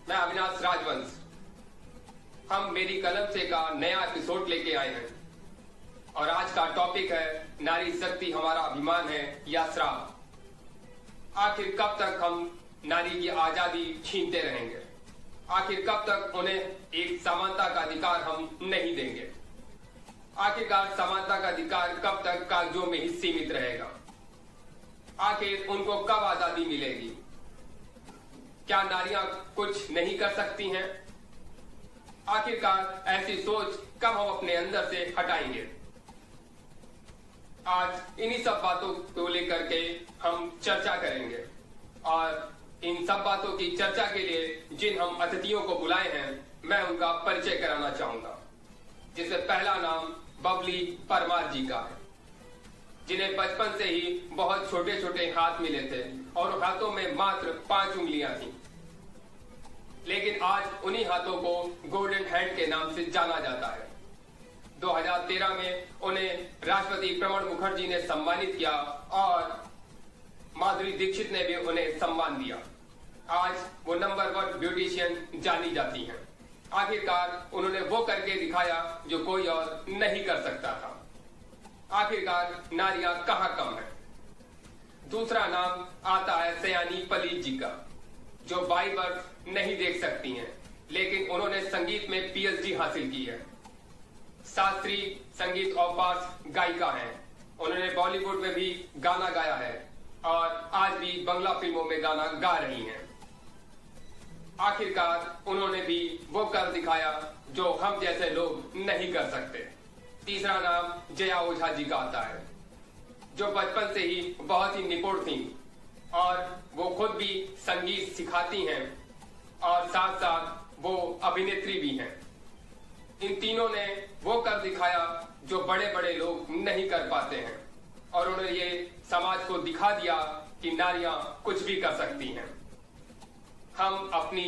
मैं अविनाश राजवंश। हम मेरी कलम से का नया एपिसोड लेके आए हैं और आज का टॉपिक है नारी शक्ति हमारा अभिमान है या श्राप। आखिर कब तक हम नारी की आजादी छीनते रहेंगे? आखिर कब तक उन्हें एक समानता का अधिकार हम नहीं देंगे? आखिरकार समानता का अधिकार कब तक कागजों में ही सीमित रहेगा? आखिर उनको कब आजादी मिलेगी? क्या नारियां कुछ नहीं कर सकती हैं? आखिरकार ऐसी सोच कब हम अपने अंदर से हटाएंगे? आज इन्हीं सब बातों को लेकर के हम चर्चा करेंगे और इन सब बातों की चर्चा के लिए जिन हम अतिथियों को बुलाए हैं मैं उनका परिचय कराना चाहूंगा, जिसमें पहला नाम बबली परमार जी का है, जिन्हें बचपन से ही बहुत छोटे छोटे हाथ मिले थे और हाथों में मात्र 5 उंगलियां थी, लेकिन आज उन्हीं हाथों को गोल्डन हैंड के नाम से जाना जाता है। 2013 में उन्हें राष्ट्रपति प्रणब मुखर्जी ने सम्मानित किया और माधुरी दीक्षित ने भी उन्हें सम्मान दिया। आज वो नंबर 1 ब्यूटिशियन जानी जाती हैं। आखिरकार उन्होंने वो करके दिखाया जो कोई और नहीं कर सकता था। आखिरकार नारियां कहाँ कम है? दूसरा नाम आता है सयानी पलीत जी का, जो 22 वर्ष नहीं देख सकती हैं, लेकिन उन्होंने संगीत में पीएचडी हासिल की है। शास्त्रीय संगीत और पार्श्व गायिका हैं। उन्होंने बॉलीवुड में भी गाना गाया है और आज भी बांग्ला फिल्मों में गाना गा रही हैं। आखिरकार उन्होंने भी वो कर दिखाया जो हम जैसे लोग नहीं कर सकते। तीसरा नाम जया ओझा जी का आता है, जो बचपन से ही बहुत ही निपुण थी और वो खुद भी संगीत सिखाती हैं और साथ साथ वो अभिनेत्री भी हैं। इन तीनों ने वो कर दिखाया जो बड़े बड़े लोग नहीं कर पाते हैं और उन्होंने ये समाज को दिखा दिया कि नारियां कुछ भी कर सकती हैं। हम अपनी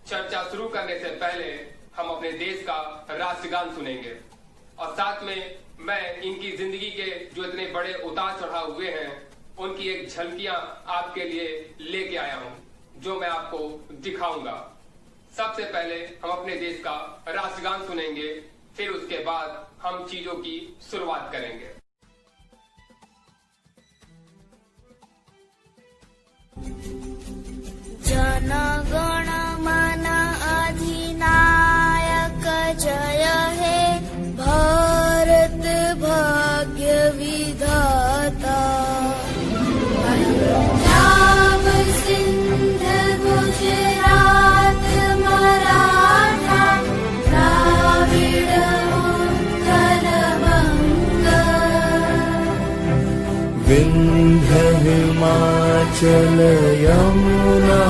चर्चा शुरू करने से पहले हम अपने देश का राष्ट्रगान सुनेंगे और साथ में मैं इनकी जिंदगी के जो इतने बड़े उतार चढ़ाव हुए हैं उनकी एक झलकियां आपके लिए लेके आया हूं, जो मैं आपको दिखाऊंगा। सबसे पहले हम अपने देश का राष्ट्रगान सुनेंगे, फिर उसके बाद हम चीजों की शुरुआत करेंगे। जन गण मन अधिनायक जय हे भारत भाग्य विधाता। पंजाब सिंध गुजरात मराठा द्राविड़ उत्कल बंग। विंध्य हिमाचल यमुना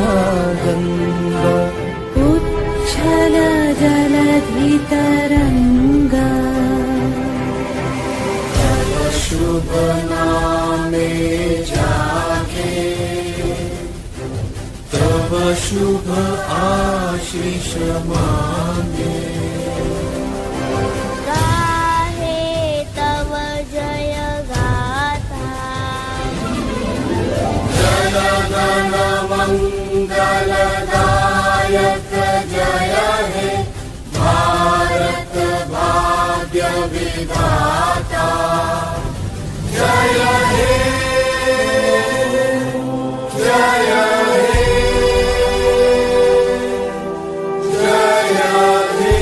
गंगा उच्छल जलधि तरंगा। तव शुभ नामे जाके तव शुभ आशीष मांगे। गाहे तव जय गाथा। जन गण मंगल दायक जय हे भारत भाग्य विधाता। जय हे जय हे जय हे।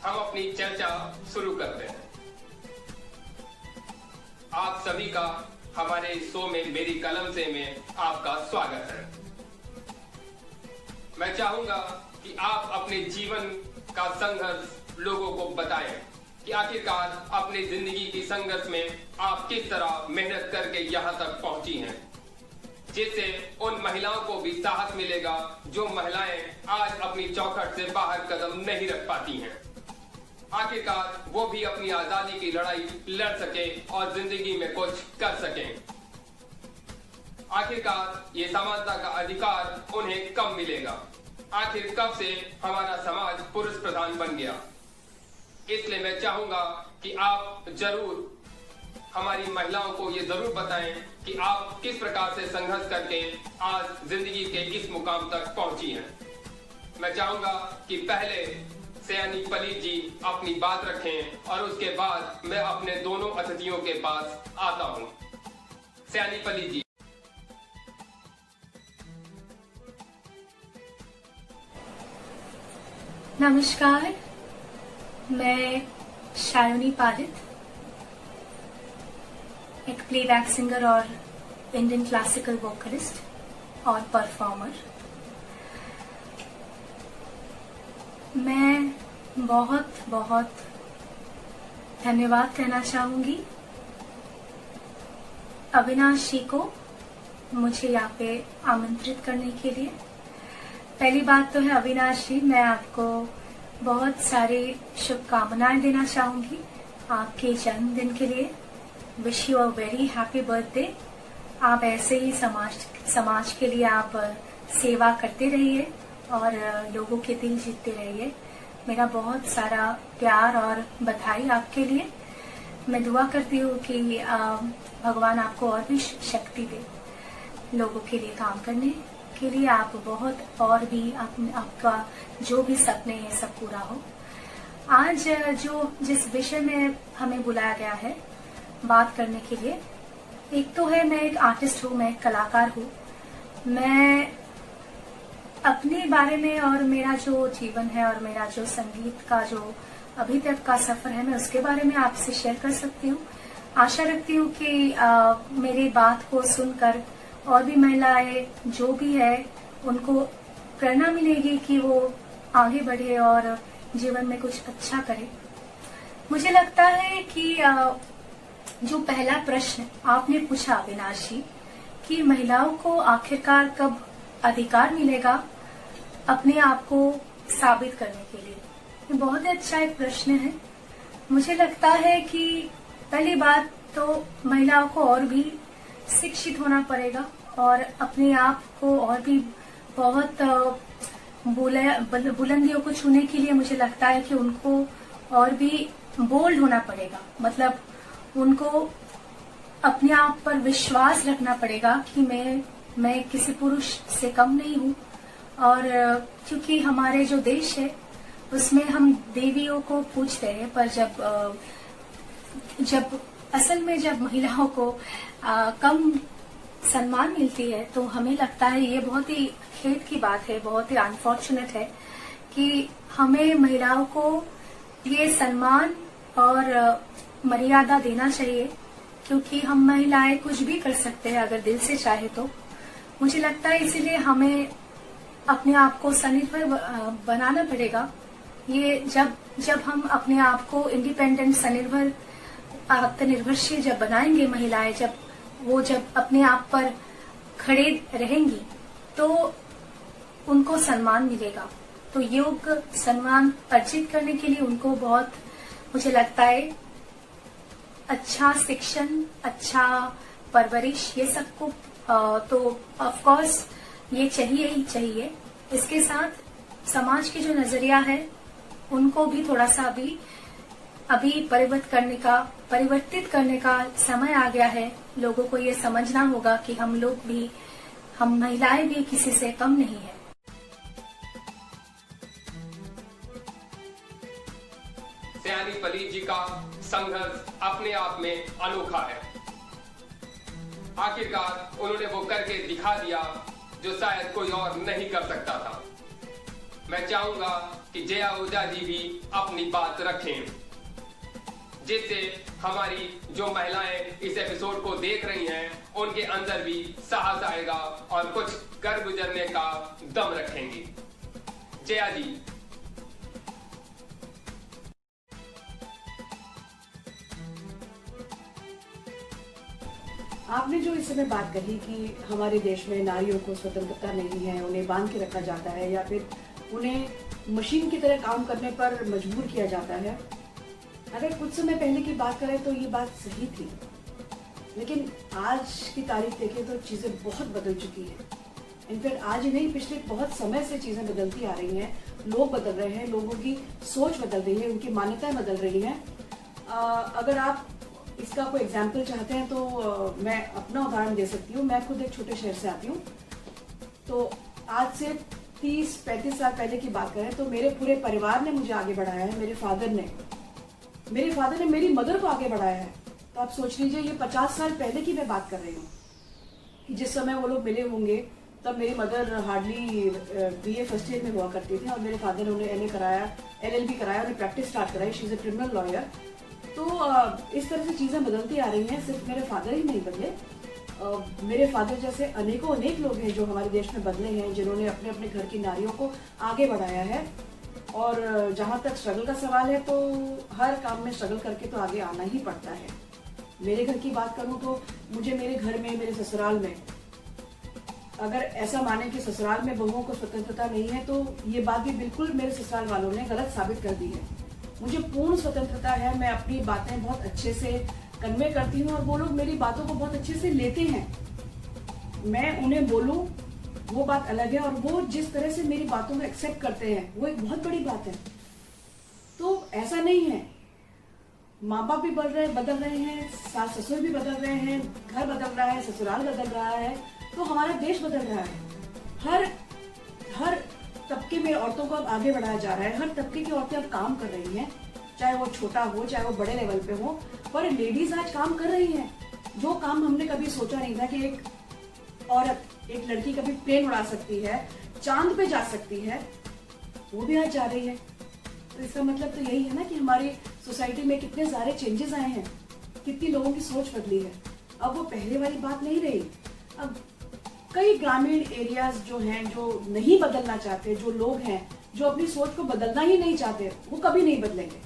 हम अपनी चर्चा शुरू करते हैं। आप सभी का हमारे शो में मेरी कलम से में आपका स्वागत है। मैं चाहूंगा कि आप अपने जीवन का संघर्ष लोगों को बताएं कि आखिरकार अपनी जिंदगी की संघर्ष में आप किस तरह मेहनत करके यहाँ तक पहुंची हैं, जिससे उन महिलाओं को भी साहस मिलेगा जो महिलाएं आज अपनी चौखट से बाहर कदम नहीं रख पाती हैं। आखिरकार वो भी अपनी आजादी की लड़ाई लड़ सके और जिंदगी में कुछ कर सकें। आखिरकार ये समानता का अधिकार उन्हें कब मिलेगा? आखिर कब से हमारा समाज पुरुष प्रधान बन गया? इसलिए मैं चाहूंगा कि आप जरूर हमारी महिलाओं को ये जरूर बताएं कि आप किस प्रकार से संघर्ष करके आज जिंदगी के इस मुकाम तक पहुंची हैं। मैं चाहूंगा कि पहले सयानी पलीत जी अपनी बात रखें और उसके बाद मैं अपने दोनों अतिथियों के पास आता हूं। सयानी पलीत जी। नमस्कार, मैं शायोनी पालित, एक प्लेबैक सिंगर और इंडियन क्लासिकल वोकलिस्ट और परफॉर्मर। मैं बहुत बहुत धन्यवाद कहना चाहूंगी अविनाश जी को मुझे यहाँ पे आमंत्रित करने के लिए। पहली बात तो है अविनाश जी, मैं आपको बहुत सारी शुभकामनाएं देना चाहूंगी आपके जन्मदिन के लिए। Wish you a very happy birthday. आप ऐसे ही समाज के लिए आप सेवा करते रहिए और लोगों के दिल जीतते रहिए। मेरा बहुत सारा प्यार और बधाई आपके लिए। मैं दुआ करती हूँ कि भगवान आपको और भी शक्ति दे लोगों के लिए काम करने के लिए। आप बहुत और भी आपका जो भी सपने हैं सब पूरा हो। आज जिस विषय में हमें बुलाया गया है बात करने के लिए, एक तो है मैं एक आर्टिस्ट हूँ, मैं एक कलाकार हूँ। मैं अपने बारे में और मेरा जो जीवन है और मेरा जो संगीत का जो अभी तक का सफर है, मैं उसके बारे में आपसे शेयर कर सकती हूँ। आशा रखती हूँ कि मेरी बात को सुनकर और भी महिलाएं जो भी है उनको प्रेरणा मिलेगी कि वो आगे बढ़े और जीवन में कुछ अच्छा करे। मुझे लगता है कि जो पहला प्रश्न आपने पूछा अविनाश जी कि महिलाओं को आखिरकार कब अधिकार मिलेगा अपने आप को साबित करने के लिए, ये बहुत अच्छा एक प्रश्न है। मुझे लगता है कि पहली बात तो महिलाओं को और भी शिक्षित होना पड़ेगा और अपने आप को और भी बहुत बुलंदियों को छूने के लिए मुझे लगता है कि उनको और भी बोल्ड होना पड़ेगा। मतलब उनको अपने आप पर विश्वास रखना पड़ेगा कि मैं किसी पुरुष से कम नहीं हूँ। और क्योंकि हमारे जो देश है उसमें हम देवियों को पूजते हैं, पर जब असल में जब महिलाओं को कम सम्मान मिलती है तो हमें लगता है ये बहुत ही खेद की बात है, बहुत ही अनफॉर्चुनेट है कि हमें महिलाओं को ये सम्मान और मर्यादा देना चाहिए, क्योंकि हम महिलाएं कुछ भी कर सकते हैं अगर दिल से चाहे तो। मुझे लगता है इसीलिए हमें अपने आप को स्वनिर्भर बनाना पड़ेगा। ये जब हम अपने आप को इंडिपेंडेंट स्वनिर्भर आत्मनिर्भरशील जब बनाएंगे, महिलाएं जब अपने आप पर खड़े रहेंगी तो उनको सम्मान मिलेगा। तो योग्य सम्मान अर्जित करने के लिए उनको बहुत मुझे लगता है अच्छा शिक्षण, अच्छा परवरिश, ये सबको तो ऑफ कोर्स ये चाहिए ही चाहिए। इसके साथ समाज की जो नजरिया है उनको भी थोड़ा सा अभी परिवर्तित करने का समय आ गया है। लोगों को ये समझना होगा कि हम महिलाएं भी किसी से कम नहीं है। सयानी पलीत जी का संघर्ष अपने आप में अनोखा है। आखिरकार उन्होंने वो करके दिखा दिया जो शायद कोई और नहीं कर सकता था। मैं चाहूंगा कि जया ओझा जी भी अपनी बात रखें, जिससे हमारी जो महिलाएं इस एपिसोड को देख रही हैं उनके अंदर भी साहस आएगा और कुछ कर गुजरने का दम रखेंगी। जया जी। आपने जो इस समय बात कही कि हमारे देश में नारियों को स्वतंत्रता नहीं है, उन्हें बांध के रखा जाता है या फिर उन्हें मशीन की तरह काम करने पर मजबूर किया जाता है। अगर कुछ समय पहले की बात करें तो ये बात सही थी, लेकिन आज की तारीख देखें तो चीज़ें बहुत बदल चुकी हैं। इनफैक्ट आज ही नहीं, पिछले बहुत समय से चीज़ें बदलती आ रही हैं, लोग बदल रहे हैं, लोगों की सोच बदल रही है, उनकी मान्यताएं बदल रही हैं। अगर आप इसका कोई एग्जाम्पल चाहते हैं तो मैं अपना उदाहरण दे सकती हूँ। मैं खुद एक छोटे शहर से आती हूँ, तो आज से 30-35 साल पहले की बात करें तो मेरे पूरे परिवार ने मुझे आगे बढ़ाया है। मेरे फादर ने मेरी मदर को आगे बढ़ाया है। तो आप सोच लीजिए, ये 50 साल पहले की मैं बात कर रही हूँ कि जिस समय वो लोग मिले होंगे तब मेरी mother hardly BA first year में हुआ करती थी और मेरे फादर ने उन्हें LA कराया, LLB कराया, उन्हें प्रैक्टिस स्टार्ट कराई। She is a criminal lawyer. तो इस तरह से चीज़ें बदलती आ रही हैं। सिर्फ मेरे फादर ही नहीं बदले, मेरे फादर जैसे अनेक लोग हैं जो हमारे देश में बदले हैं, जिन्होंने अपने अपने घर की नारियों को आगे बढ़ाया है। और जहाँ तक स्ट्रगल का सवाल है तो हर काम में स्ट्रगल करके तो आगे आना ही पड़ता है। मेरे घर की बात करूँ तो मुझे मेरे घर में, मेरे ससुराल में, अगर ऐसा माने कि ससुराल में बहुओं को स्वतंत्रता नहीं है तो ये बात भी बिल्कुल मेरे ससुराल वालों ने गलत साबित कर दी है। मुझे पूर्ण स्वतंत्रता है, मैं अपनी बातें बहुत अच्छे से कन्वे करती हूँ और वो लोग मेरी बातों को बहुत अच्छे से लेते हैं। मैं उन्हें बोलूँ वो बात अलग है, और वो जिस तरह से मेरी बातों को एक्सेप्ट करते हैं वो एक बहुत बड़ी बात है। तो ऐसा नहीं है, माँ बाप भी बदल रहे हैं, सास ससुर भी बदल रहे हैं, घर बदल रहा है, ससुराल बदल रहा है, तो हमारा देश बदल रहा है। हर तबके में औरतों को अब आगे बढ़ाया जा रहा है। हर तबके की औरतें अब काम कर रही हैं, चाहे वो छोटा हो चाहे वो बड़े लेवल पे हो, पर लेडीज आज काम कर रही हैं। जो काम हमने कभी सोचा नहीं था कि एक औरत, एक लड़की कभी प्लेन उड़ा सकती है, चांद पे जा सकती है, वो भी आज जा रही है। तो इसका मतलब तो यही है ना कि हमारी सोसाइटी में कितने सारे चेंजेस आए हैं, कितनी लोगों की सोच बदली है। अब वो पहले वाली बात नहीं रही। अब कई ग्रामीण एरियाज जो हैं, जो नहीं बदलना चाहते, जो लोग हैं जो अपनी सोच को बदलना ही नहीं चाहते, वो कभी नहीं बदलेंगे।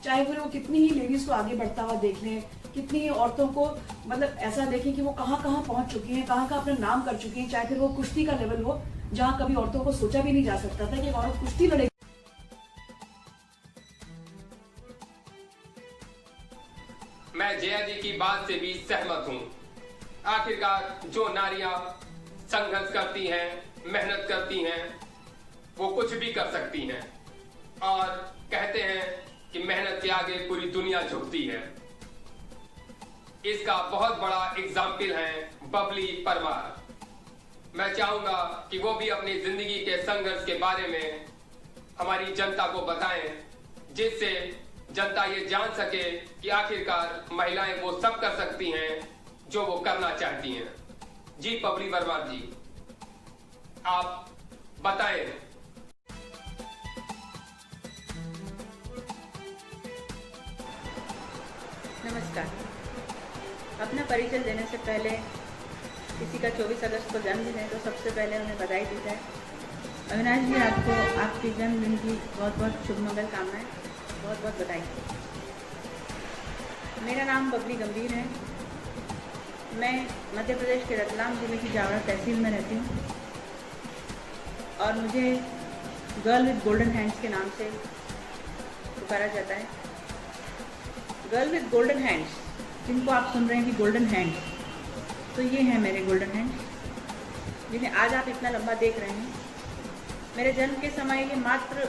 चाहे वो कितनी ही लेडीज को आगे बढ़ता हुआ देख लें, कितनी ही औरतों को मतलब ऐसा देखें कि वो कहाँ कहाँ पहुंच चुकी हैं, कहाँ कहाँ अपना नाम कर चुकी हैं। चाहे फिर वो कुश्ती का लेवल हो, जहाँ कभी औरतों को सोचा भी नहीं जा सकता था कि एक औरत कुश्ती लड़ेगी। मैं जया जी की बात से भी सहमत हूँ। आखिरकार जो नारियां संघर्ष करती हैं, मेहनत करती हैं, वो कुछ भी कर सकती हैं। और कहते हैं कि मेहनत के आगे पूरी दुनिया झुकती है। इसका बहुत बड़ा एग्जाम्पल है बबली परमार। मैं चाहूंगा कि वो भी अपनी जिंदगी के संघर्ष के बारे में हमारी जनता को बताएं, जिससे जनता ये जान सके कि आखिरकार महिलाएं वो सब कर सकती हैं जो वो करना चाहती हैं। जी बबली परमार जी, आप बताएं। नमस्कार। अपना परिचय देने से पहले किसी का 24 अगस्त को जन्मदिन है तो सबसे पहले उन्हें बधाई दी जाए। अविनाश जी, आपको आपके जन्मदिन की बहुत बहुत शुभ मंगल कामनाएं, बहुत बहुत बधाई। मेरा नाम बबली गंभीर है। मैं मध्य प्रदेश के रतलाम जिले की जावरा तहसील में रहती हूँ और मुझे गर्ल विद गोल्डन हैंड्स के नाम से पुकारा जाता है। गर्ल विद गोल्डन हैंड्स, जिनको आप सुन रहे हैं कि गोल्डन हैंड्स, तो ये हैं मेरे गोल्डन हैंड्स जिन्हें आज आप इतना लंबा देख रहे हैं। मेरे जन्म के समय ये मात्र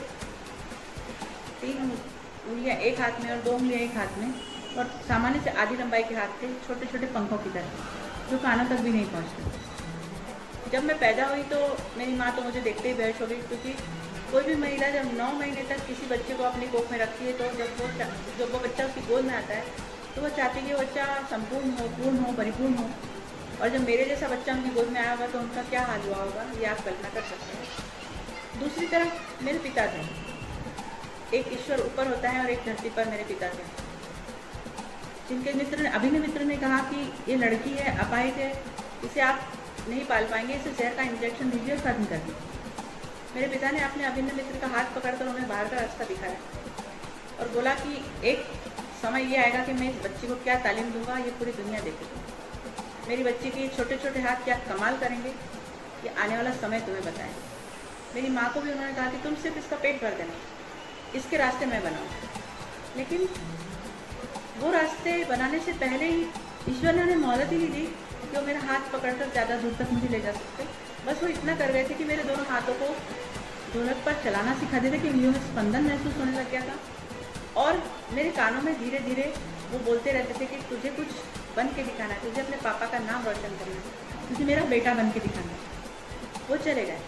3 उंगलियाँ एक हाथ में और 2 उंगलियाँ एक हाथ में और सामान्य से आधी लंबाई के हाथ थे, छोटे छोटे पंखों की तरह, जो कानों तक भी नहीं पहुँचते। जब मैं पैदा हुई तो मेरी माँ तो मुझे देखते ही बेहोश हो गई, क्योंकि कोई भी महिला जब 9 महीने तक किसी बच्चे को अपनी कोख में रखती है तो जब वो बच्चा उसकी गोद में आता है तो वो चाहती है कि वो बच्चा संपूर्ण हो, पूर्ण हो, परिपूर्ण हो। और जब मेरे जैसा बच्चा उनकी गोद में आया होगा तो उनका क्या हाल हुआ होगा, ये आप कल्पना कर सकते हैं। दूसरी तरफ मेरे पिता थे। एक ईश्वर ऊपर होता है और एक धरती पर मेरे पिता थे, जिनके अभिनव मित्र ने कहा कि ये लड़की है, अपाहिज है, इसे आप नहीं पाल पाएंगे, इसे जहर का इंजेक्शन दीजिए और खत्म कर दीजिए। मेरे पिता ने अपने अभिनव मित्र का हाथ पकड़कर उन्हें बाहर का रास्ता दिखाया और बोला कि एक समय ये आएगा कि मैं इस बच्ची को क्या तालीम दूंगा, ये पूरी दुनिया देखेगी। मेरी बच्ची के छोटे छोटे हाथ क्या कमाल करेंगे, ये आने वाला समय तुम्हें बताएं। मेरी माँ को भी उन्होंने कहा कि तुम सिर्फ इसका पेट भर देना, इसके रास्ते मैं बनाऊँ। लेकिन वो रास्ते बनाने से पहले ही ईश्वर ने उन्हें मोहलत ही नहीं दी कि वो मेरा हाथ पकड़कर ज़्यादा दूर तक मुझे ले जा सकते। बस वो इतना कर गए थे कि मेरे दोनों हाथों को ढोलक पर चलाना सिखा देते कि उंगलियों में स्पंदन महसूस होने लग गया था और मेरे कानों में धीरे धीरे वो बोलते रहते थे कि तुझे कुछ बन के दिखाना है, तुझे अपने पापा का नाम रोशन करना है, तुझे मेरा बेटा बन के दिखाना है। वो चले गए।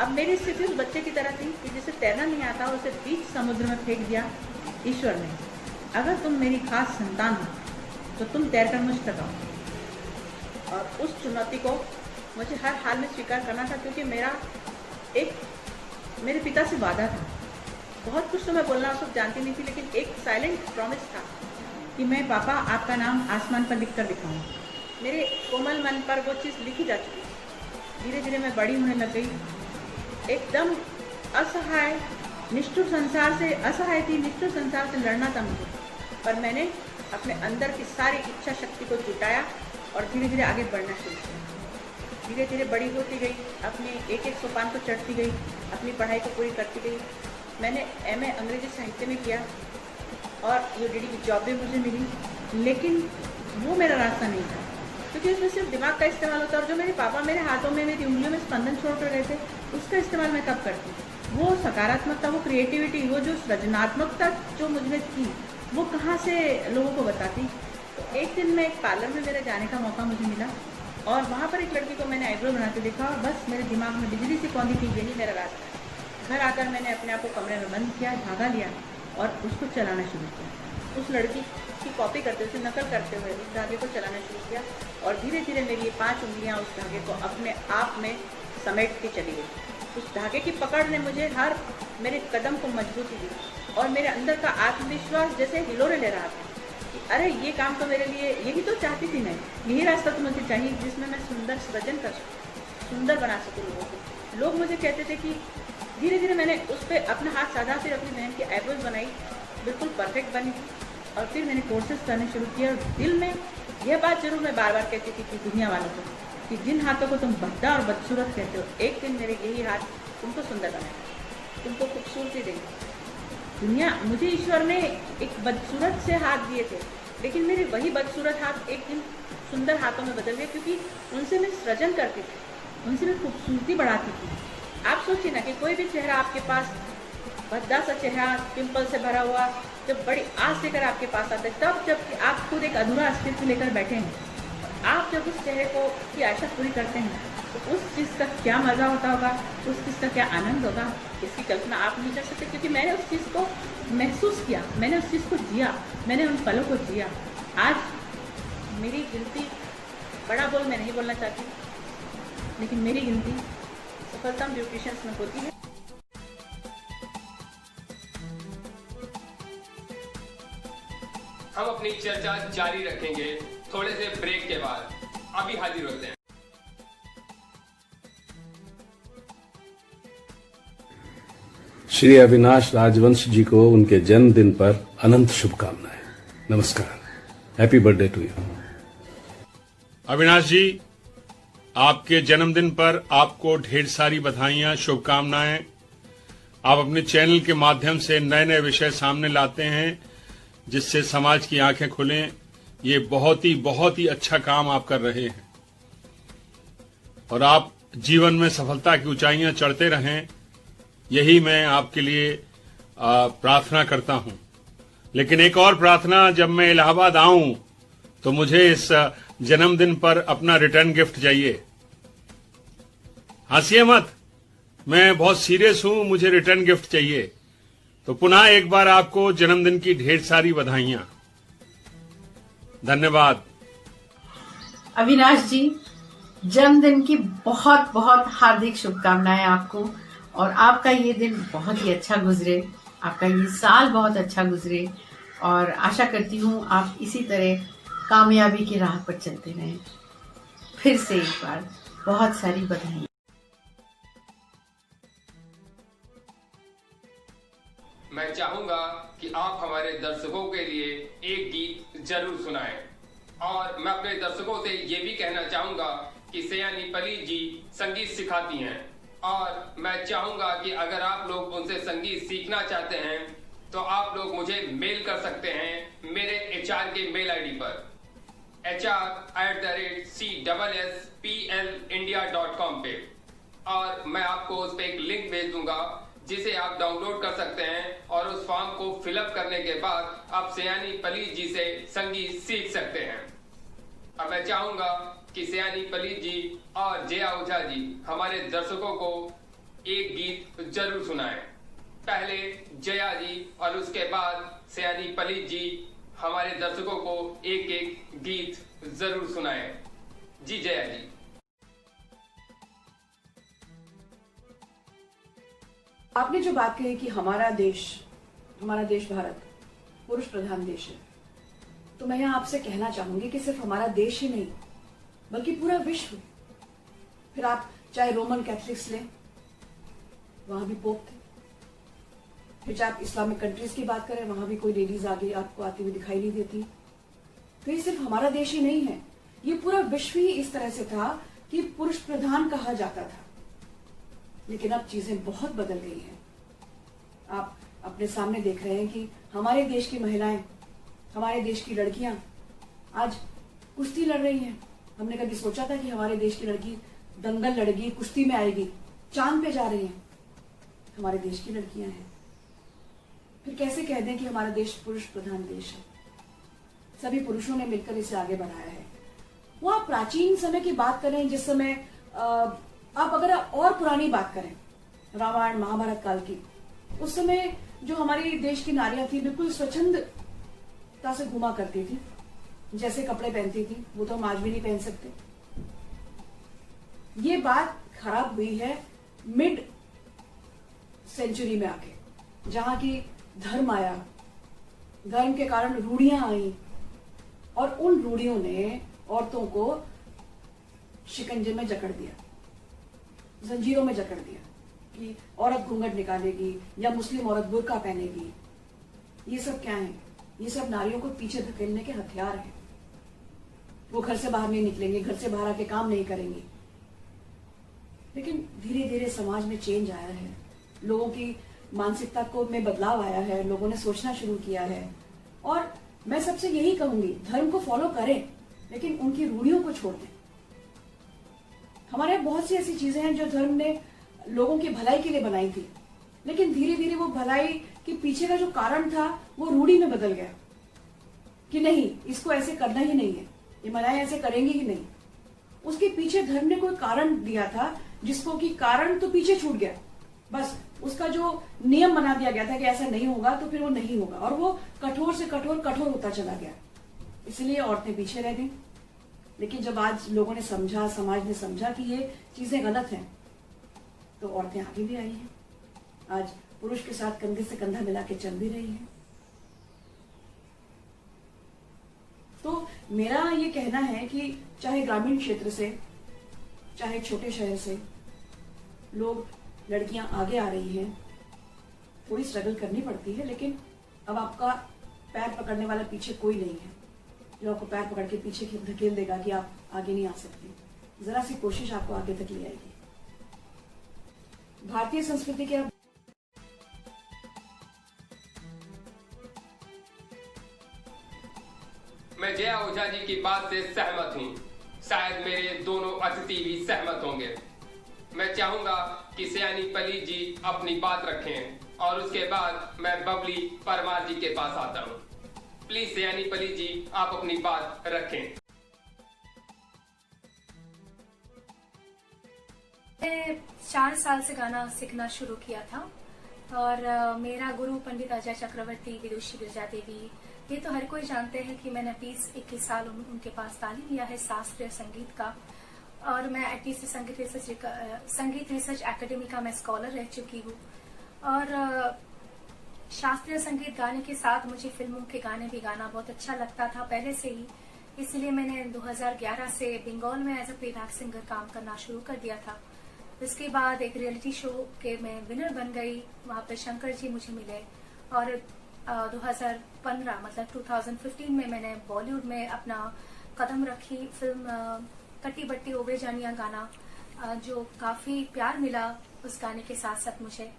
अब मेरी स्थिति उस बच्चे की तरह थी कि जिसे तैरना नहीं आता उसे बीच समुद्र में फेंक दिया ईश्वर ने। अगर तुम मेरी खास संतान हो तो तुम तैरकर मुझ तक आओ। और उस चुनौती को मुझे हर हाल में स्वीकार करना था, क्योंकि मेरे पिता से वादा था। बहुत कुछ तो मैं बोलना उस वक्त जानती नहीं थी, लेकिन एक साइलेंट प्रॉमिस था कि मैं पापा आपका नाम आसमान पर लिख कर दिखाऊंगा। मेरे कोमल मन पर वो चीज़ लिखी जा चुकी। धीरे धीरे मैं बड़ी होने लग गई, एकदम असहाय निष्ठुर संसार से असहाय थी, निष्ठुर संसार से लड़ना था मुझे। पर मैंने अपने अंदर की सारी इच्छा शक्ति को जुटाया और धीरे धीरे आगे बढ़ना शुरू किया। धीरे धीरे बड़ी होती गई, अपने एक एक सोपान को चढ़ती गई, अपनी पढ़ाई को पूरी करती गई। मैंने MA अंग्रेजी साहित्य में किया और UDD की जॉब भी मुझे मिली, लेकिन वो मेरा रास्ता नहीं था, क्योंकि उसमें सिर्फ दिमाग का इस्तेमाल होता है। और जो मेरे पापा मेरे हाथों में मेरी उंगलियों में स्पंदन छोड़ कर रहे थे, उसका इस्तेमाल मैं कब करती? वो सकारात्मकता, वो क्रिएटिविटी, वो जो सृजनात्मकता जो मुझमें थी, वो कहाँ से लोगों को बताती? तो एक दिन मैं एक पार्लर में मेरे जाने का मौका मुझे मिला और वहाँ पर एक लड़की को मैंने आईब्रो बनाते देखा और बस मेरे दिमाग में बिजली सी कौंधी थी, यही मेरा रास्ता है। घर आकर मैंने अपने आप को कमरे में बंद किया, धागा लिया और उसको चलाना शुरू किया। उस लड़की की कॉपी करते हुए, नकल करते हुए उस धागे को चलाना शुरू किया और धीरे धीरे मेरी ये 5 उंगलियाँ उस धागे को अपने आप में समेटती चली गई। उस धागे की पकड़ ने मुझे हर मेरे कदम को मजबूती दी और मेरे अंदर का आत्मविश्वास जैसे हिलोरे ले रहा था कि अरे ये काम तो मेरे लिए, यही तो चाहती थी मैं, यही रास्ता तो मुझे चाहिए जिसमें मैं सुंदर सृजन कर सकूँ, सुंदर बना सकूँ लोगों को। लोग मुझे कहते थे कि धीरे धीरे मैंने उस पर अपना हाथ साधा, फिर अपनी बहन की आईब्रोज बनाई, बिल्कुल परफेक्ट बनी और फिर मैंने कोर्सेज करने शुरू किए। और दिल में यह बात जरूर मैं बार बार कहती थी कि दुनिया वालों को कि जिन हाथों को तुम भद्दा और बदसूरत कहते हो, एक दिन मेरे यही हाथ तुमको सुंदर बनाएगा, तुमको खूबसूरती देंगे। दुनिया, मुझे ईश्वर ने एक बदसूरत से हाथ दिए थे, लेकिन मेरे वही बदसूरत हाथ एक दिन सुंदर हाथों में बदल गए, क्योंकि उनसे मैं सृजन करती थी, उनसे मैं खूबसूरती बढ़ाती थी। आप सोचिए ना कि कोई भी चेहरा आपके पास, भद्दा सा चेहरा, पिंपल से भरा हुआ, जब बड़ी आस लेकर आपके पास आता है, तब जबकि आप खुद एक अधूरा अस्तित्व लेकर बैठे हैं, आप जब उस चेहरे को की आशा पूरी करते हैं तो उस चीज़ का क्या मज़ा होता होगा, उस चीज़ का क्या आनंद होगा, इसकी कल्पना आप नहीं कर सकते। क्योंकि मैंने उस चीज़ को महसूस किया, मैंने उस चीज़ को जिया, मैंने उन पलों को जिया। आज मेरी गिनती, बड़ा बोल मैं नहीं बोलना चाहती, लेकिन मेरी गिनती सफलतम ब्यूटिशियंस में होती है। हम अपनी चर्चा जारी रखेंगे थोड़े से ब्रेक के बाद। अभी हाजिर होते हैं। श्री अविनाश राजवंश जी को उनके जन्मदिन पर अनंत शुभकामनाएं। नमस्कार, happy birthday to you. Avinash ji, आपके जन्मदिन पर आपको ढेर सारी बधाइयां, शुभकामनाएं। आप अपने चैनल के माध्यम से नए नए विषय सामने लाते हैं जिससे समाज की आंखें खुलें। ये बहुत ही अच्छा काम आप कर रहे हैं और आप जीवन में सफलता की ऊंचाइयां चढ़ते रहें, यही मैं आपके लिए प्रार्थना करता हूं। लेकिन एक और प्रार्थना, जब मैं इलाहाबाद आऊं तो मुझे इस जन्मदिन पर अपना रिटर्न गिफ्ट चाहिए। हंसिए मत, मैं बहुत सीरियस हूं, मुझे रिटर्न गिफ्ट चाहिए। तो पुनः एक बार आपको जन्मदिन की ढेर सारी बधाइयां। धन्यवाद। अविनाश जी, जन्मदिन की बहुत बहुत हार्दिक शुभकामनाएं आपको और आपका ये दिन बहुत ही अच्छा गुजरे, आपका ये साल बहुत अच्छा गुजरे और आशा करती हूँ आप इसी तरह कामयाबी की राह पर चलते रहें। फिर से एक बार बहुत सारी बधाई। मैं चाहूंगा कि आप हमारे दर्शकों के लिए एक गीत जरूर सुनाएं और मैं अपने दर्शकों से ये भी कहना चाहूंगा कि सयानी पलीत जी संगीत सिखाती हैं और मैं चाहूंगा कि अगर आप लोग उनसे संगीत सीखना चाहते हैं तो आप लोग मुझे मेल कर सकते हैं मेरे HR के मेल ID पर hr@cSSPLindia.com पे, और मैं आपको उस पर एक लिंक भेज दूंगा जिसे आप डाउनलोड कर सकते हैं और उस फॉर्म को फिलअप करने के बाद आप सयानी पलीत जी से संगीत सीख सकते हैं। अब मैं चाहूंगा कि सयानी पलीत जी और जया ओझा जी हमारे दर्शकों को एक गीत जरूर सुनाएं। पहले जया जी और उसके बाद सयानी पलीत जी हमारे दर्शकों को एक एक गीत जरूर सुनाएं। जी जया जी। आपने जो बात कही कि हमारा देश भारत पुरुष प्रधान देश है, तो मैं यहाँ आपसे कहना चाहूंगी कि सिर्फ हमारा देश ही नहीं बल्कि पूरा विश्व। फिर आप चाहे रोमन कैथलिक्स लें, वहां भी पोप थे। फिर चाहे आप इस्लामिक कंट्रीज की बात करें, वहां भी कोई लेडीज आगे आपको आती हुई दिखाई नहीं देती। तो ये सिर्फ हमारा देश ही नहीं है, ये पूरा विश्व ही इस तरह से था कि पुरुष प्रधान कहा जाता था। लेकिन अब चीजें बहुत बदल गई हैं। आप अपने सामने देख रहे हैं कि हमारे देश की महिलाएं, हमारे देश की लड़कियां आज कुश्ती लड़ रही हैं। हमने कभी सोचा था कि हमारे देश की लड़की दंगल लड़ेगी, कुश्ती में आएगी, चांद पे जा रही हैं। हमारे देश की लड़कियां हैं। फिर कैसे कह दें कि हमारा देश पुरुष प्रधान देश है? सभी पुरुषों ने मिलकर इसे आगे बढ़ाया है। वो आप प्राचीन समय की बात करें, जिस समय आप अगर और पुरानी बात करें, रामायण महाभारत काल की, उस समय जो हमारे देश की नारियां थी बिल्कुल स्वच्छंदता से घुमा करती थी। जैसे कपड़े पहनती थी वो तो हम आज भी नहीं पहन सकते। ये बात खराब हुई है मिड सेंचुरी में आके, जहां की धर्म आया, धर्म के कारण रूढ़ियां आई और उन रूढ़ियों ने औरतों को शिकंजे में जकड़ दिया, जंजीरों में जकड़ दिया कि औरत घूंघट निकालेगी या मुस्लिम औरत बुर्का पहनेगी। ये सब क्या है? ये सब नारियों को पीछे धकेलने के हथियार हैं। वो घर से बाहर नहीं निकलेंगे, घर से बाहर आके काम नहीं करेंगे। लेकिन धीरे धीरे समाज में चेंज आया है, लोगों की मानसिकता को में बदलाव आया है, लोगों ने सोचना शुरू किया है। और मैं सबसे यही कहूंगी, धर्म को फॉलो करें लेकिन उनकी रूढ़ियों को छोड़ दें। हमारे यहाँ बहुत सी ऐसी चीजें हैं जो धर्म ने लोगों की भलाई के लिए बनाई थी, लेकिन धीरे धीरे वो भलाई के पीछे का जो कारण था वो रूढ़ी में बदल गया कि नहीं, इसको ऐसे करना ही नहीं है, ये महिलाएं ऐसे करेंगी ही नहीं। उसके पीछे धर्म ने कोई कारण दिया था, जिसको कि कारण तो पीछे छूट गया, बस उसका जो नियम बना दिया गया था कि ऐसा नहीं होगा, तो फिर वो नहीं होगा, और वो कठोर से कठोर होता चला गया। इसलिए औरतें पीछे रह गई। लेकिन जब आज लोगों ने समझा, समाज ने समझा कि ये चीजें गलत हैं, तो औरतें आगे भी आई हैं। आज पुरुष के साथ कंधे से कंधा मिला के चल भी रही हैं। तो मेरा ये कहना है कि चाहे ग्रामीण क्षेत्र से, चाहे छोटे शहर से लोग, लड़कियां आगे आ रही हैं। थोड़ी स्ट्रगल करनी पड़ती है, लेकिन अब आपका पैर पकड़ने वाला पीछे कोई नहीं है जो आपको पैर पकड़ के पीछे धकेल देगा कि आप आगे नहीं आ सकते। जरा सी कोशिश आपको आगे तक ले आएगी। भारतीय संस्कृति के मैं जया ओझा जी की बात से सहमत हूँ। शायद मेरे दोनों अतिथि भी सहमत होंगे। मैं चाहूंगा कि सयानी पलीत जी अपनी बात रखें और उसके बाद मैं बबली परमार जी के पास आता हूँ। प्लीज सयानी पलीत जी, आप अपनी बात रखें। मैंने 4 साल से गाना सीखना शुरू किया था और मेरा गुरु पंडित अजय चक्रवर्ती, विदुषी गिरिजा देवी, ये तो हर कोई जानते हैं कि मैंने 20-21 साल उनके पास तालीम लिया है शास्त्रीय संगीत का। और मैं ITC संगीत रिसर्च एकेडमी का मैं स्कॉलर रह चुकी हूँ। और शास्त्रीय संगीत गाने के साथ मुझे फिल्मों के गाने भी गाना बहुत अच्छा लगता था पहले से ही, इसलिए मैंने 2011 से बंगाल में एज अ प्लेबैक सिंगर काम करना शुरू कर दिया था। इसके बाद एक रियलिटी शो के मैं विनर बन गई, वहाँ पे शंकर जी मुझे मिले। और 2015 मतलब 2015 में मैंने बॉलीवुड में अपना कदम रखी फिल्म कटी बट्टी ओबे जानिया गाना, जो काफी प्यार मिला उस गाने के साथ साथ मुझे।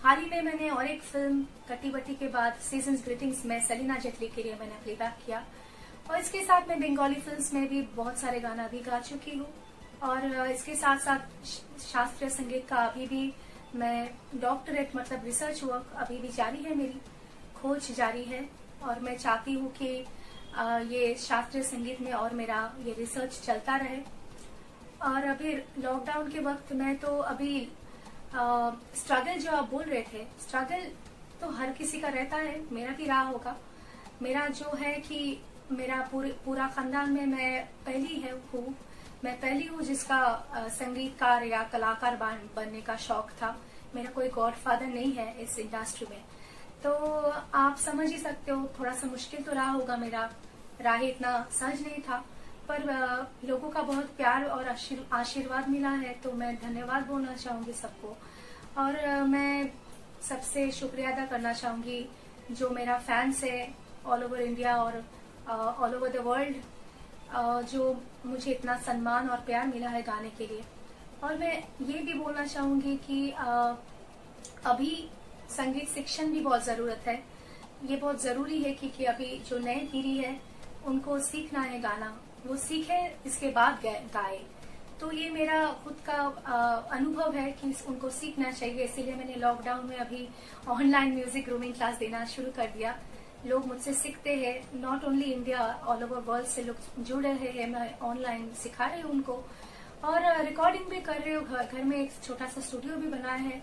हाल ही में मैंने और एक फिल्म कटी बट्टी के बाद सीजन्स ग्रीटिंग्स में सलीना जेटली के लिए मैंने प्लेबैक किया। और इसके साथ मैं बंगाली फिल्म्स में भी बहुत सारे गाना भी गा चुकी हूँ। और इसके साथ साथ शास्त्रीय संगीत का अभी भी मैं डॉक्टरेट मतलब रिसर्च वर्क अभी भी जारी है, मेरी खोज जारी है। और मैं चाहती हूँ कि ये शास्त्रीय संगीत में और मेरा ये रिसर्च चलता रहे। और अभी लॉकडाउन के वक्त में तो अभी स्ट्रगल जो आप बोल रहे थे, स्ट्रगल तो हर किसी का रहता है, मेरा भी रहा होगा। मेरा जो है कि मेरा पूरा खानदान में मैं पहली हूँ, मैं पहली हूँ जिसका संगीतकार या कलाकार बनने का शौक था। मेरा कोई गॉडफादर नहीं है इस इंडस्ट्री में, तो आप समझ ही सकते हो थोड़ा सा मुश्किल तो रहा होगा। मेरा राह इतना सहज नहीं था, पर लोगों का बहुत प्यार और आशीर्वाद मिला है, तो मैं धन्यवाद बोलना चाहूंगी सबको। और मैं सबसे शुक्रिया अदा करना चाहूंगी जो मेरा फैंस है ऑल ओवर इंडिया और ऑल ओवर द वर्ल्ड, जो मुझे इतना सम्मान और प्यार मिला है गाने के लिए। और मैं ये भी बोलना चाहूंगी कि अभी संगीत शिक्षण भी बहुत जरूरत है। ये बहुत जरूरी है कि अभी जो नई पीढ़ी है उनको सीखना है गाना, वो सीखे इसके बाद गाए। तो ये मेरा खुद का अनुभव है कि उनको सीखना चाहिए, इसीलिए मैंने लॉकडाउन में अभी ऑनलाइन म्यूजिक ग्रूमिंग क्लास देना शुरू कर दिया। लोग मुझसे सीखते हैं, not only India, all over world से लोग जुड़ रहे हैं। मैं ऑनलाइन सिखा रही हूँ उनको और रिकॉर्डिंग भी कर रही हूँ। घर में एक छोटा सा स्टूडियो भी बनाया है।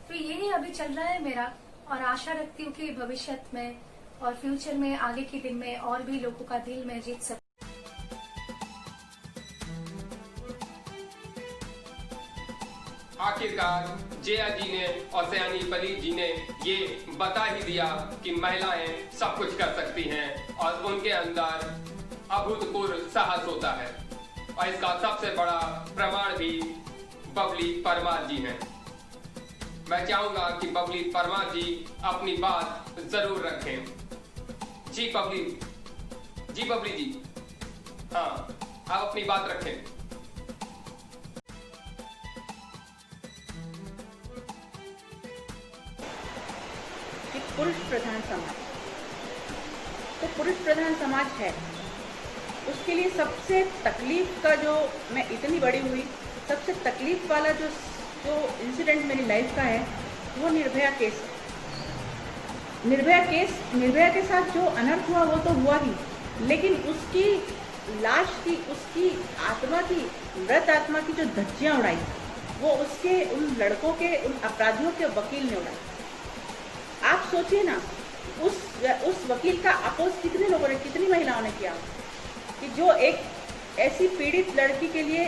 तो यही अभी चल रहा है मेरा, और आशा रखती हूँ कि भविष्य में और फ्यूचर में आगे के दिन में और भी लोगों का दिल में जीत सकूं। आखिरकार जया जी ने और सयानी पलीत जी ने ये बता ही दिया कि महिलाएं सब कुछ कर सकती हैं और उनके अंदर अभूतपूर्व साहस होता है। और इसका सबसे बड़ा प्रमाण भी बबली परमार जी हैं। मैं चाहूंगा कि बबली परमार जी अपनी बात जरूर रखें। जी बबली जी, हाँ आप अपनी बात रखें। पुरुष प्रधान समाज, तो पुरुष प्रधान समाज है, उसके लिए सबसे तकलीफ का जो मैं इतनी बड़ी हुई, सबसे तकलीफ वाला जो इंसिडेंट मेरी लाइफ का है वो निर्भया केस है। निर्भया के साथ जो अनर्थ हुआ वो तो हुआ ही, लेकिन उसकी लाश की, उसकी आत्मा की, मृत आत्मा की जो धज्जियां उड़ाई वो उसके उन लड़कों के, उन अपराधियों के वकील ने उड़ाई। आप सोचिए ना, उस वकील का अपोज कितने लोगों ने, कितनी महिलाओं ने किया कि जो एक ऐसी पीड़ित लड़की के लिए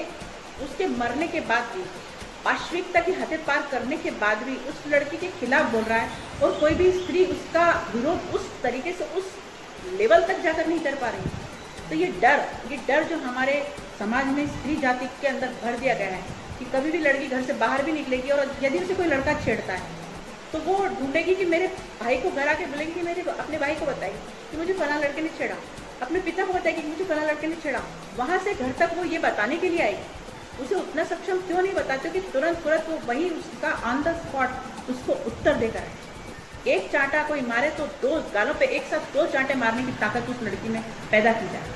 उसके मरने के बाद भी, पाशविकता की हदें पार करने के बाद भी उस लड़की के खिलाफ बोल रहा है, और कोई भी स्त्री उसका विरोध उस तरीके से, उस लेवल तक जाकर नहीं कर पा रही। तो ये डर जो हमारे समाज में स्त्री जाति के अंदर भर दिया गया है कि कभी भी लड़की घर से बाहर भी निकलेगी और यदि उसे कोई लड़का छेड़ता है तो वो ढूंढेगी कि मेरे भाई को घर आके बोलेंगी, मेरे अपने भाई को बताएगी कि मुझे फलां लड़के ने छेड़ा, अपने पिता को बताएगी कि मुझे फलां लड़के ने छेड़ा। वहां से घर तक वो ये बताने के लिए आएगी। उसे उतना सक्षम क्यों नहीं बताते कि तुरंत वो वही उसका ऑन द स्पॉट उसको उत्तर देकर है। एक चांटा कोई मारे तो 2 गालों पे एक साथ 2 चांटे मारने की ताकत उस लड़की में पैदा की जाए,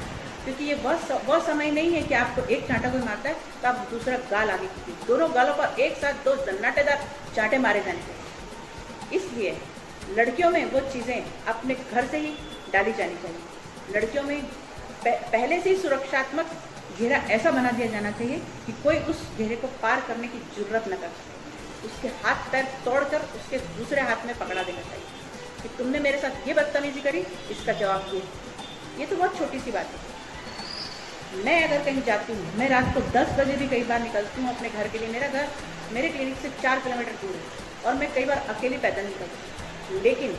क्योंकि ये वह समय नहीं है कि आपको एक चांटा कोई मारता है तो आप दूसरा गाल आगे कीजिए, दोनों गालों पर एक साथ 2 जन्नाटेदार चांटे मारे जाने चाहिए। इसलिए लड़कियों में वो चीज़ें अपने घर से ही डाली जानी चाहिए। लड़कियों में पहले से ही सुरक्षात्मक घेरा ऐसा बना दिया जाना चाहिए कि कोई उस घेरे को पार करने की जरूरत न कर सके। उसके हाथ पैर तोड़कर उसके दूसरे हाथ में पकड़ा देना चाहिए कि तुमने मेरे साथ ये बदतमीजी करी, इसका जवाब दो। ये तो बहुत छोटी सी बात है। मैं अगर कहीं जाती हूँ, मैं रात को 10 बजे भी कई बार निकलती हूँ अपने घर के लिए। मेरा घर मेरे क्लिनिक से 4 किलोमीटर दूर है और मैं कई बार अकेले पैदल निकलती हूँ, लेकिन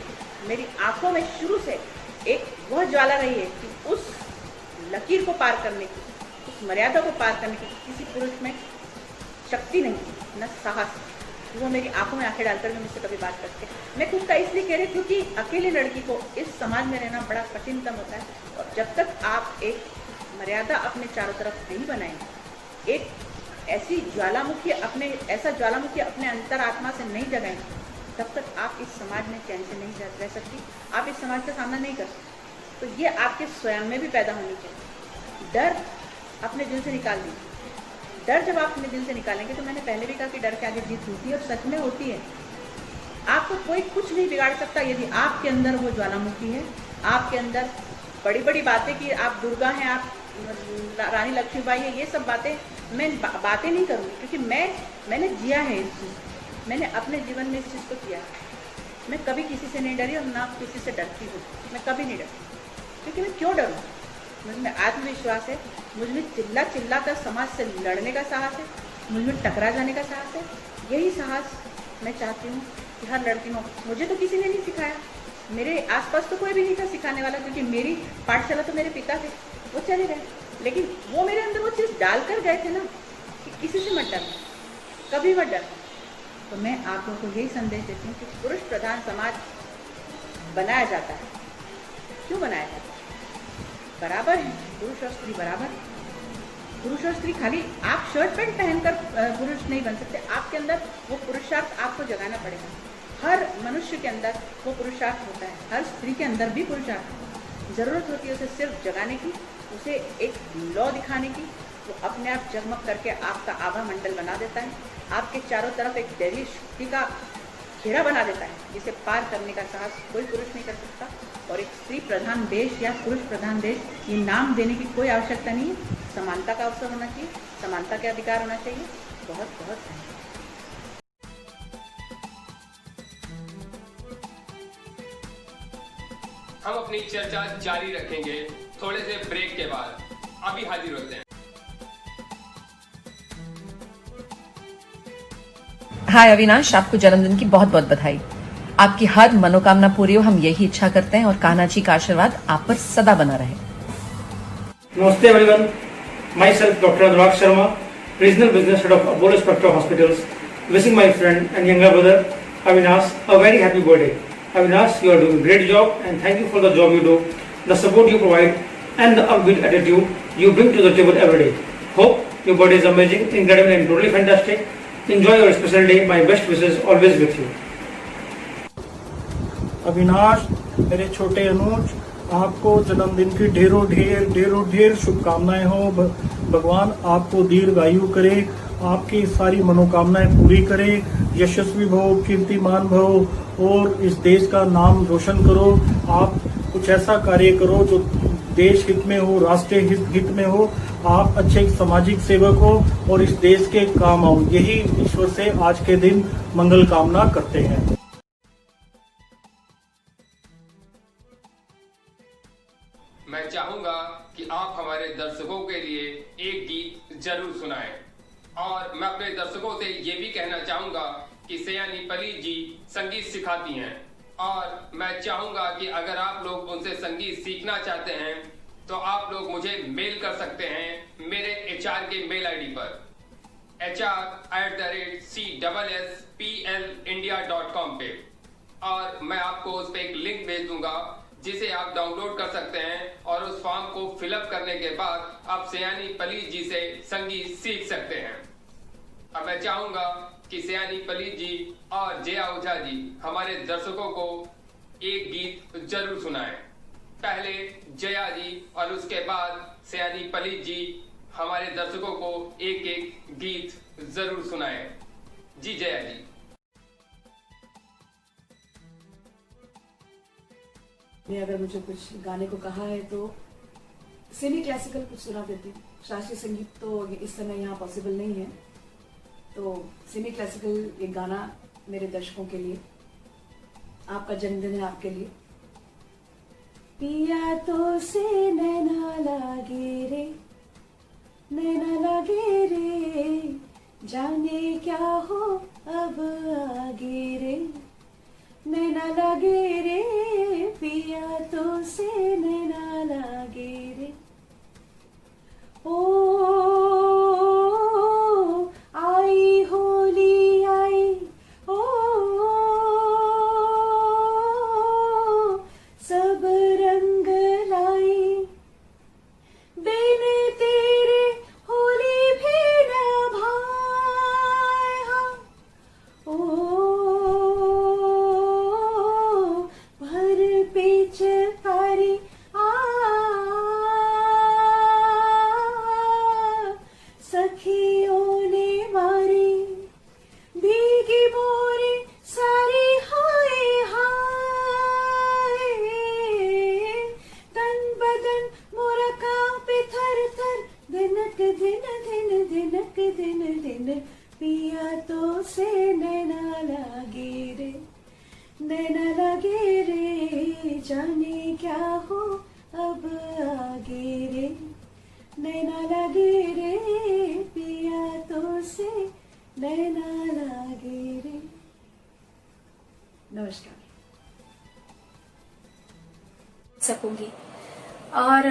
मेरी आंखों में शुरू से एक वह ज्वाला रही है कि उस लकीर को पार करने की, उस मर्यादा को पार करने की किसी पुरुष में शक्ति नहीं, न साहस। वो मेरी आंखों में आंखें डालकर भी मुझसे कभी बात करते। मैं खुद का इसलिए कह रही हूँ क्योंकि अकेले लड़की को इस समाज में रहना बड़ा कठिनतम होता है, और जब तक आप एक मर्यादा अपने चारों तरफ नहीं बनाएंगे, एक ऐसा ज्वालामुखी अपने अंतरात्मा से नहीं जगाएंगे, तब तक आप इस समाज में चैन से नहीं रह सकती, आप इस समाज का सामना नहीं कर सकते। तो ये आपके स्वयं में भी पैदा होनी चाहिए। डर अपने दिल से निकाल दीजिए। डर जब आप अपने दिल से निकालेंगे, तो मैंने पहले भी कहा कि डर के आगे जीत होती है, और सच में होती है। आपको कोई कुछ नहीं बिगाड़ सकता यदि आपके अंदर वो ज्वालामुखी है, आपके अंदर बड़ी बड़ी बातें कि आप दुर्गा हैं, आप रानी लक्ष्मीबाई है, ये सब बातें मैं बातें नहीं करूँगी, क्योंकि मैंने जिया है इस चीज़, मैंने अपने जीवन में इस चीज़ को किया है। मैं कभी किसी से नहीं डरी और ना किसी से डरती हूँ, मैं कभी नहीं डरती। क्योंकि मैं क्यों डरूँ? मुझ में आत्मविश्वास है, मुझ में चिल्ला कर समाज से लड़ने का साहस है, मुझ में टकरा जाने का साहस है। यही साहस मैं चाहती हूँ कि हर लड़की हो। मुझे तो किसी ने नहीं सिखाया, मेरे आसपास तो कोई भी नहीं था सिखाने वाला, क्योंकि मेरी पाठशाला तो मेरे पिता थे, वो चले गए, लेकिन वो मेरे अंदर वो चीज़ डाल कर गए थे ना कि किसी से मत डरना, कभी मत डरना। तो मैं आप लोगों को यही संदेश देती हूँ कि पुरुष प्रधान समाज बनाया जाता है। क्यों बनाया जाता है? बराबर है, पुरुष और स्त्री बराबर। पुरुष और स्त्री खाली आप शर्ट पैंट पहनकर पुरुष नहीं बन सकते, आपके अंदर वो पुरुषार्थ आपको जगाना पड़ेगा। हर मनुष्य के अंदर वो पुरुषार्थ होता है, हर स्त्री के अंदर भी पुरुषार्थ। जरूरत होती है उसे सिर्फ जगाने की, उसे एक लौ दिखाने की। वो अपने आप जगमग करके आपका आभा मंडल बना देता है, आपके चारों तरफ एक दैवीय शक्ति का घेरा बना देता है, जिसे पार करने का साहस कोई पुरुष नहीं कर सकता। और एक स्त्री प्रधान देश या पुरुष प्रधान देश, ये नाम देने की कोई आवश्यकता नहीं है। समानता का अवसर होना चाहिए, समानता के अधिकार होना चाहिए। बहुत बहुत धन्यवाद। हम अपनी चर्चा जारी रखेंगे थोड़े से ब्रेक के बाद। अभी हाजिर होते हैं। हाय अविनाश, आपको जन्मदिन की बहुत बहुत बधाई। आपकी हर मनोकामना पूरी हो, हम यही इच्छा करते हैं, और कान्हा जी का आशीर्वाद आप पर सदा बना रहे। नमस्ते everyone, my self doctor Anurag Sharma, regional business head of Apollo spectra hospitals, wishing my friend and younger brother Avinash a very happy birthday. Avinash, you are doing a great job, and thank you for the job you do, the support you provide, and the upbeat attitude you bring to the table every day. Hope your birthday is amazing, incredible, and totally fantastic. Enjoy your special day. My best wishes always with you. Avinash, मेरे छोटे अनुज, आपको जन्मदिन की ढेरों ढेर शुभकामनाएं हो। भगवान आपको दीर्घायु करे, आपकी सारी मनोकामनाएं पूरी करे, यशस्वी भव, कीर्तिमान भव, और इस देश का नाम रोशन करो। आप कुछ ऐसा कार्य करो जो देश हित में हो, राष्ट्रीय हित में हो। आप अच्छे सामाजिक सेवक हो और इस देश के काम आओ। यही ईश्वर से आज के दिन मंगल कामना करते हैं। मैं चाहूंगा कि आप हमारे दर्शकों के लिए एक गीत जरूर सुनाएं, और मैं अपने दर्शकों से ये भी कहना चाहूंगा कि सयानी पली जी संगीत सिखाती हैं, और मैं चाहूंगा कि अगर आप लोग उनसे संगीत सीखना चाहते हैं तो आप लोग मुझे मेल कर सकते हैं मेरे HR के मेल ID पर hr@csssplindia.com पे, और मैं आपको उस पर एक लिंक भेज दूंगा जिसे आप डाउनलोड कर सकते हैं, और उस फॉर्म को फिलअप करने के बाद आप सयानी पली जी से संगीत सीख सकते हैं। अब मैं चाहूंगा कि सयानी पली जी और जया ओझा जी हमारे दर्शकों को एक गीत जरूर सुनाएं। पहले जया जी और उसके बाद सयानी पली जी हमारे दर्शकों को एक एक गीत जरूर सुनाएं। जी जया जी। ने अगर मुझे कुछ गाने को कहा है तो सेमी क्लासिकल कुछ सुना देती हूँ। शास्त्रीय संगीत तो इस समय यहाँ पॉसिबल नहीं है, तो सेमी क्लासिकल एक गाना मेरे दर्शकों के लिए। आपका जन्मदिन है, आपके लिए। पिया तो से नैना लागे रे, नैना लगे रे, जाने क्या हो अब आगे रे, नैना लगे रे, पिया तो से नैना लगे रे। ओ आई होली आई, ओ सब रंग लाई, बिन तेरे होली भी न भाए। हाँ, ओ भर पीछ पारी सखियों ने मारी, भीगी मोरी सारी हाय हाय, तन बदन मोरा कांपे थर थर, दिनक दिन दिन दिनक दिन दिन, पिया तो से नैना लगे रे, नैना लगे रे, जाने क्या हो अब आगे रे, नैना लगे रे, पिया तो से नैना लगे रे। नमस्कार। सकूंगी। और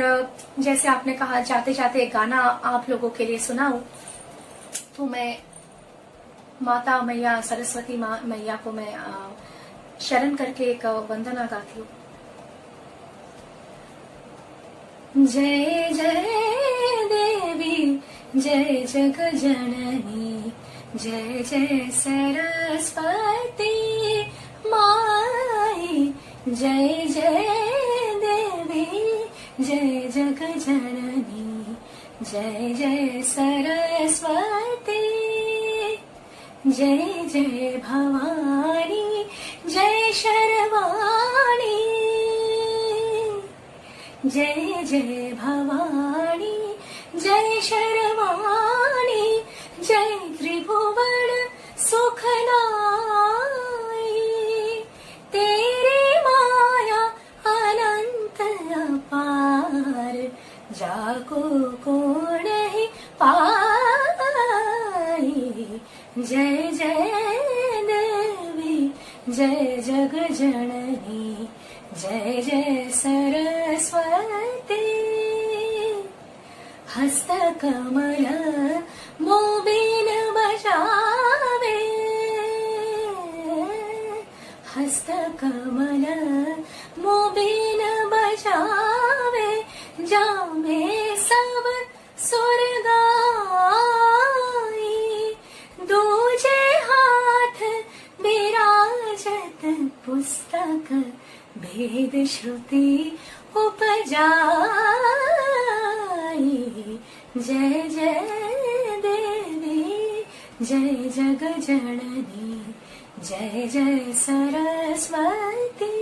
जैसे आपने कहा जाते जाते एक गाना आप लोगों के लिए सुनाऊं, तो मैं माता मैया सरस्वती मैया को मैं शरण करके एक वंदना गाती हूँ। जय जय देवी जय जग जननी, जय जय सरस्वती माई, जय जय देवी जय जग जननी, जय जय सरस्वती, जय जय भवानी जय शर्वाणी, जय जय भवानी जय शर्वाणी, जय त्रिभुवन सुखनाई, तेरे माया अनंत अपार, जाको को नहीं पाई, जय जय देवी जय जग जननी, जय जय सरस्वती, हस्त कमल मोबिन बजावे, हस्त कमल मोबिन बजावे, जामे सब सुर गाई, दूजे हाथ विराजत पुस्तक, भेद श्रुति उपजाई, जय जय देवी जय जग जननी, जय जय सरस्वती,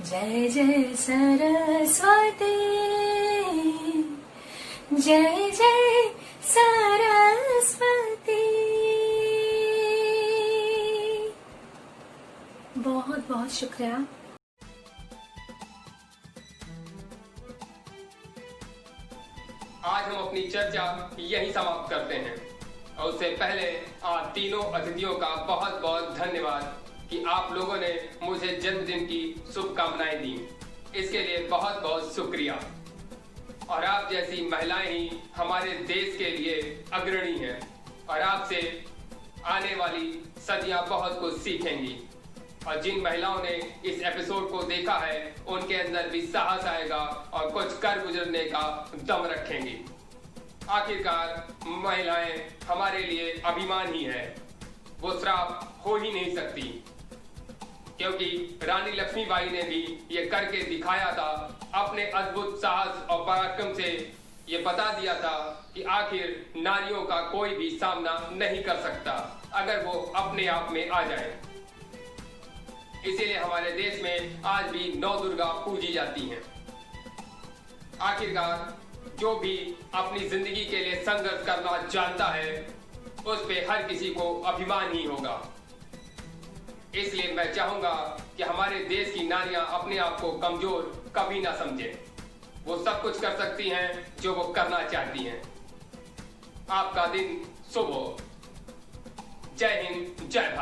जय जय सरस्वती, जय जय सरस्वती। बहुत बहुत शुक्रिया। आज हम अपनी चर्चा यहीं समाप्त करते हैं, और उससे पहले आप तीनों अतिथियों का बहुत बहुत धन्यवाद कि आप लोगों ने मुझे जन्मदिन की शुभकामनाएं दी। इसके लिए बहुत बहुत शुक्रिया। और आप जैसी महिलाएं ही हमारे देश के लिए अग्रणी हैं, और आपसे आने वाली सदियां बहुत कुछ सीखेंगी। और जिन महिलाओं ने इस एपिसोड को देखा है, उनके अंदर भी साहस आएगा और कुछ कर गुजरने का दम रखेंगी। आखिरकार महिलाएं हमारे लिए अभिमान ही है, वो श्राप हो ही नहीं सकती, क्योंकि रानी लक्ष्मीबाई ने भी ये करके दिखाया था। अपने अद्भुत साहस और पराक्रम से ये बता दिया था कि आखिर नारियों का कोई भी सामना नहीं कर सकता अगर वो अपने आप में आ जाए। इसीलिए हमारे देश में आज भी 9 दुर्गा पूजी जाती हैं। आखिरकार जो भी अपनी जिंदगी के लिए संघर्ष करना जानता है, उस पे हर किसी को अभिमान ही होगा। इसलिए मैं चाहूंगा कि हमारे देश की नारियां अपने आप को कमजोर कभी ना समझें। वो सब कुछ कर सकती हैं जो वो करना चाहती हैं। आपका दिन शुभ हो। जय हिंद, जय भारत।